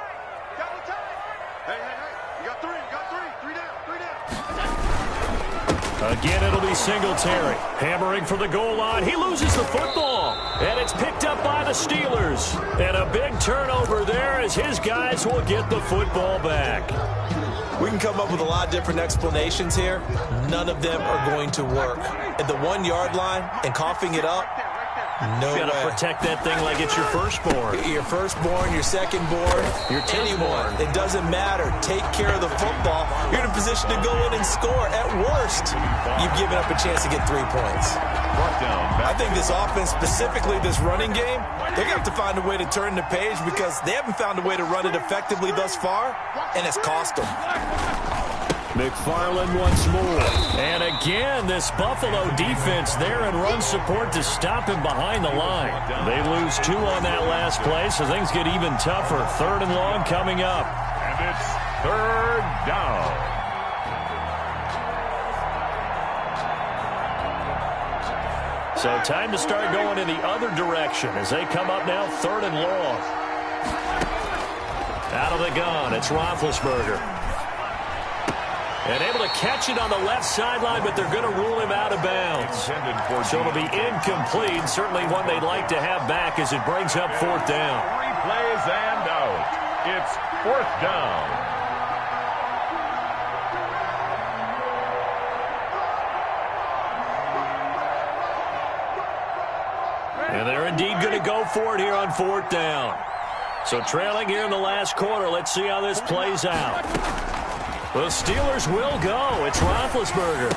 Again, it'll be Singletary. Hammering for the goal line. He loses the football. And it's picked up by the Steelers. And a big turnover there as his guys will get the football back. We can come up with a lot of different explanations here. None of them are going to work. At the 1-yard line and coughing it up, no way. You gotta protect that thing like it's your firstborn. Your firstborn, your secondborn, your anyone. It doesn't matter. Take care of the football. You're in a position to go in and score. At worst, you've given up a chance to get 3 points. I think this offense, specifically this running game, they're going to have to find a way to turn the page because they haven't found a way to run it effectively thus far, and it's cost them. McFarland once more. And again, this Buffalo defense there in run support to stop him behind the line. They lose 2 on that last play, so things get even tougher. 3rd and long coming up. And it's 3rd down. So time to start going in the other direction as they come up now 3rd and long. Out of the gun, it's Roethlisberger. And able to catch it on the left sideline, but they're going to rule him out of bounds. So it'll be incomplete. Certainly one they'd like to have back as it brings up 4th down. 3 plays and out. It's 4th down. And they're indeed going to go for it here on 4th down. So trailing here in the last quarter. Let's see how this plays out. The Steelers will go. It's Roethlisberger.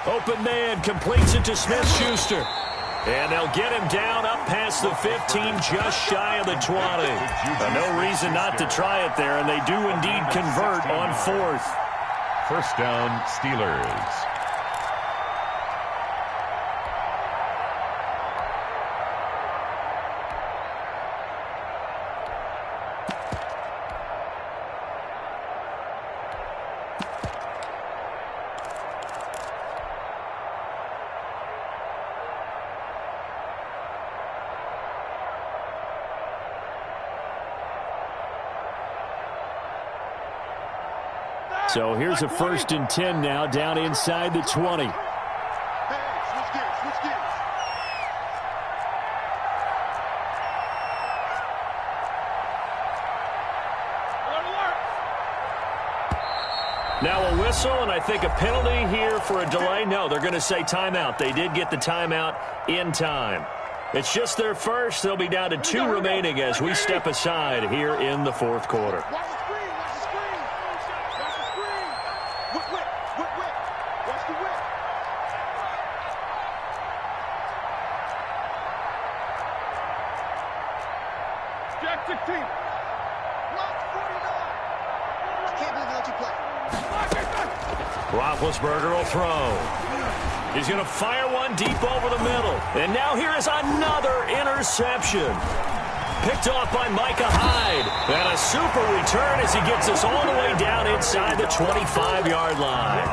Open man, completes it to Smith-Schuster. And they'll get him down up past the 15, just shy of the 20. No reason not to try it there, and they do indeed convert on 4th. 1st down, Steelers. So here's a 1st and 10 now, down inside the 20. Hey, switch gears, switch gears. Now a whistle, and I think a penalty here for a delay. No, they're going to say timeout. They did get the timeout in time. It's just their first. They'll be down to 2 remaining as we step aside here in the 4th quarter. Watch the screen, watch the screen. Watch the screen. Whip, whip, whip, whip. Watch the whip. Jack 16. Block 49. I can't believe they let you play. Roethlisberger will throw. He's going to fire one deep over the middle. And now here is another interception. Picked off by Micah Hyde. And a super return as he gets us all the way down inside the 25-yard line.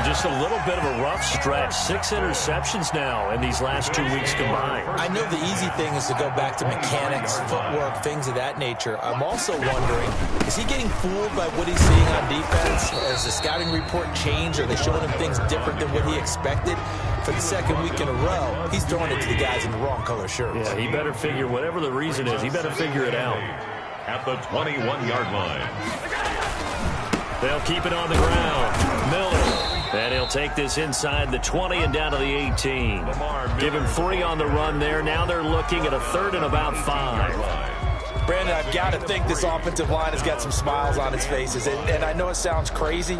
Just a little bit of a rough stretch. 6 interceptions now in these last 2 weeks combined. I know the easy thing is to go back to mechanics, footwork, things of that nature. I'm also wondering, is he getting fooled by what he's seeing on defense? Has the scouting report changed? Are they showing him things different than what he expected? For the 2nd week in a row, he's throwing it to the guys in the wrong color shirts. Yeah, he better figure, whatever the reason is, he better figure it out. At the 21-yard line. They'll keep it on the ground. Miller. And he'll take this inside the 20 and down to the 18. Give him 3 on the run there. Now they're looking at a 3rd and about 5. Brandon, I've got to think this offensive line has got some smiles on its faces. And I know it sounds crazy,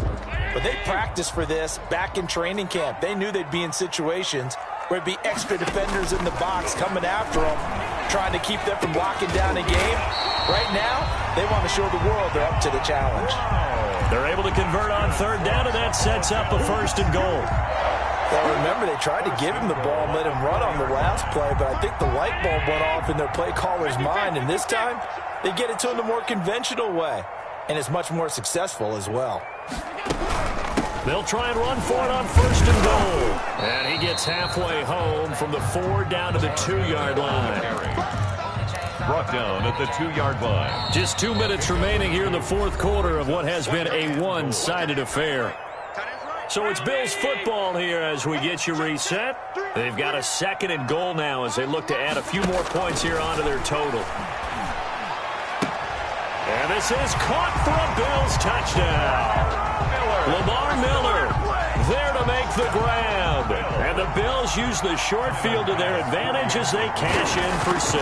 but they practiced for this back in training camp. They knew they'd be in situations where it'd be extra defenders in the box coming after them, trying to keep them from locking down a game. Right now, they want to show the world they're up to the challenge. They're able to convert on 3rd down, and that sets up a 1st and goal. Well, remember, they tried to give him the ball and let him run on the last play, but I think the light bulb went off in their play caller's mind, and this time, they get it to him the more conventional way, and it's much more successful as well. They'll try and run for it on 1st and goal. And he gets halfway home from the 4 down to the 2-yard line. Brought down at the 2-yard line. Just 2 minutes remaining here in the 4th quarter of what has been a one-sided affair. So it's Bills football here as we get you reset. They've got a 2nd and goal now as they look to add a few more points here onto their total. And this is caught for a Bills touchdown. Lamar Miller there to make the grab. And the Bills use the short field to their advantage as they cash in for 6.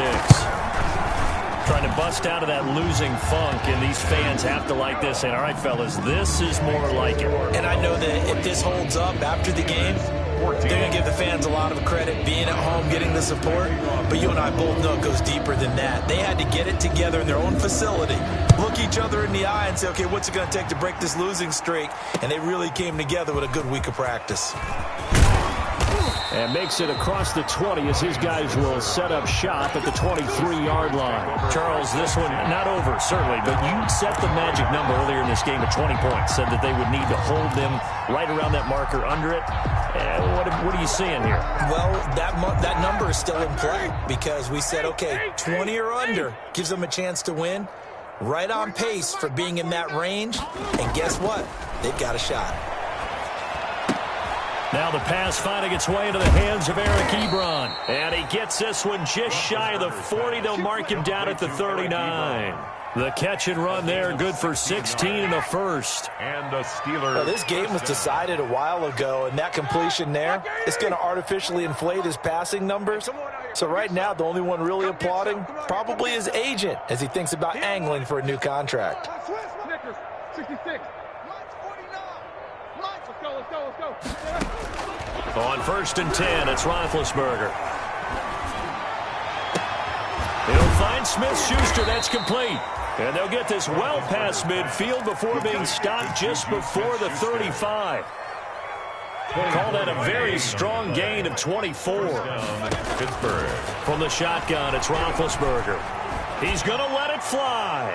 Trying to bust out of that losing funk, and these fans have to like this. And all right, fellas, this is more like it. And I know that if this holds up after the game, they're going to give the fans a lot of credit being at home, getting the support. But you and I both know it goes deeper than that. They had to get it together in their own facility, look each other in the eye and say, okay, what's it going to take to break this losing streak? And they really came together with a good week of practice. And makes it across the 20 as his guys will set up shop at the 23-yard line. Charles, this one not over, certainly, but you set the magic number earlier in this game at 20 points, said that they would need to hold them right around that marker under it. What are you seeing here? Well, that number is still in play because we said, okay, 20 or under gives them a chance to win. Right on pace for being in that range. And guess what? They've got a shot. Now the pass finding its way into the hands of Eric Ebron. And he gets this one just shy of the 40. They'll mark him down at the 39. The catch and run there, good for 16 and a first. And the Steelers. Well, this game was decided a while ago, and that completion there is going to artificially inflate his passing numbers. So right now, the only one really applauding probably his agent as he thinks about angling for a new contract. 66. Let's go. On 1st and 10, it's Roethlisberger. He'll find Smith-Schuster. That's complete. And they'll get this well past midfield before being stopped just before the 35. Call that a very strong gain of 24. Pittsburgh. From the shotgun, it's Roethlisberger. He's going to let it fly.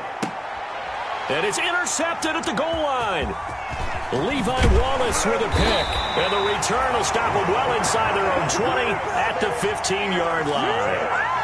And it's intercepted at the goal line. Levi Wallace with a pick. And the return will stop them well inside their own 20 at the 15-yard line.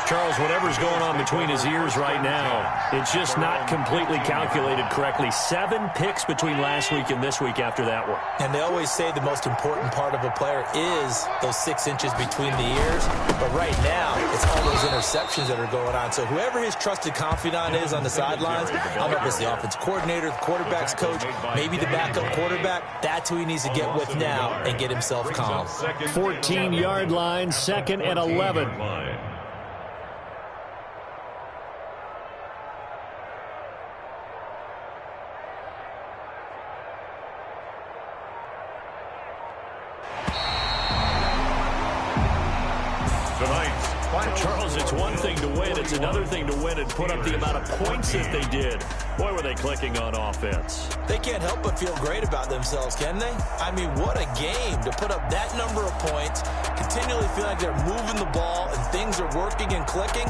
Charles, whatever's going on between his ears right now, it's just not completely calculated correctly. 7 picks between last week and this week after that one. And they always say the most important part of a player is those 6 inches between the ears. But right now, it's all those interceptions that are going on. So whoever his trusted confidant is on the sidelines, I don't know if it's the offense coordinator, the quarterback's coach, maybe the backup quarterback, that's who he needs to get with now and get himself calm. 14-yard line, 2nd and 11. Charles, it's one thing to win. It's another thing to win and put up the amount of points that they did. Boy, were they clicking on offense. They can't help but feel great about themselves, can they? I mean, what a game to put up that number of points, continually feel like they're moving the ball and things are working and clicking.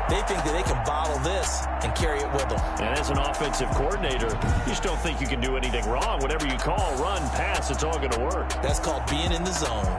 They think that they can bottle this and carry it with them. And as an offensive coordinator, you just don't think you can do anything wrong. Whatever you call, run, pass, it's all going to work. That's called being in the zone.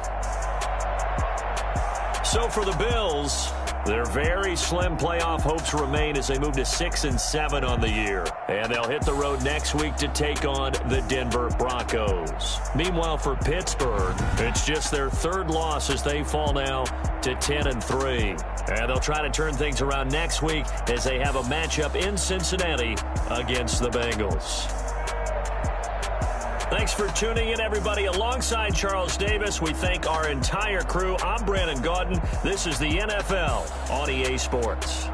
So for the Bills, their very slim playoff hopes remain as they move to 6-7 on the year. And they'll hit the road next week to take on the Denver Broncos. Meanwhile, for Pittsburgh, it's just their 3rd loss as they fall now to 10-3. And they'll try to turn things around next week as they have a matchup in Cincinnati against the Bengals. Thanks for tuning in, everybody. Alongside Charles Davis, we thank our entire crew. I'm Brandon Gaudin. This is the NFL on EA Sports.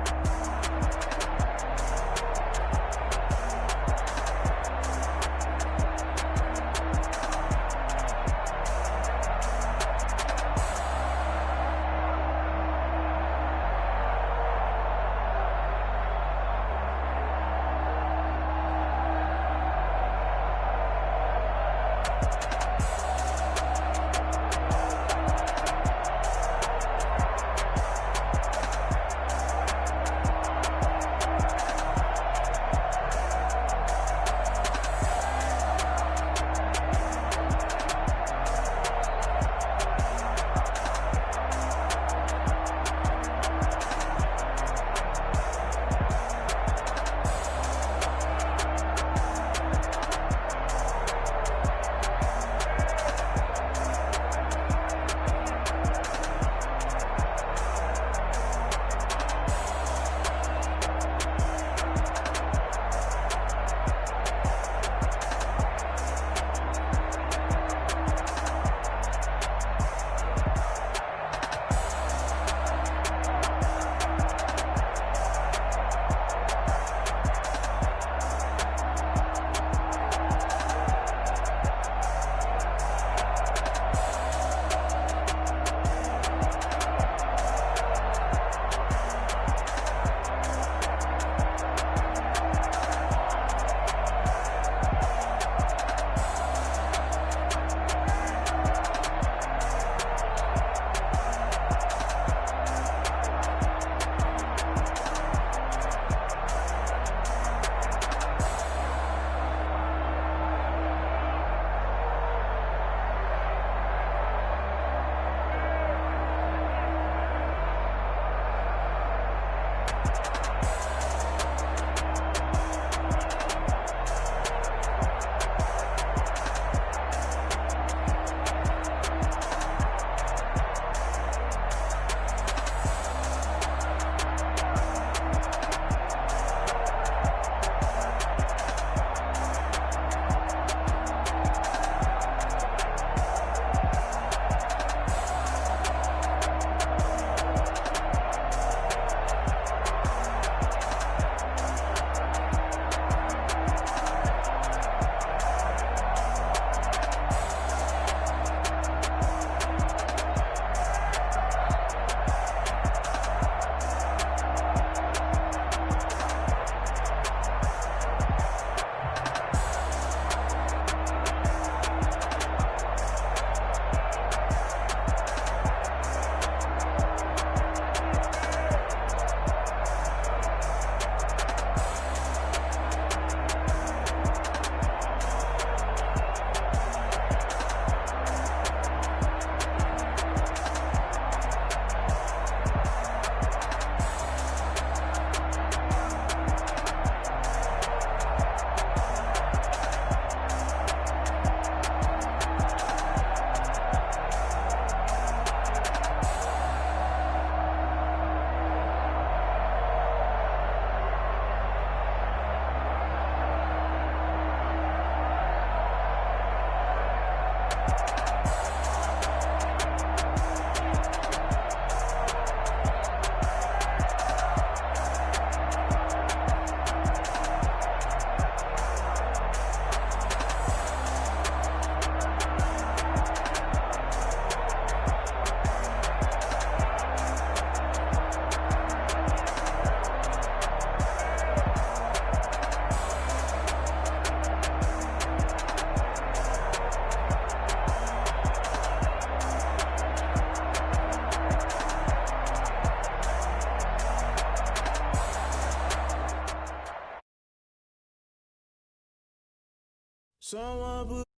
Someone put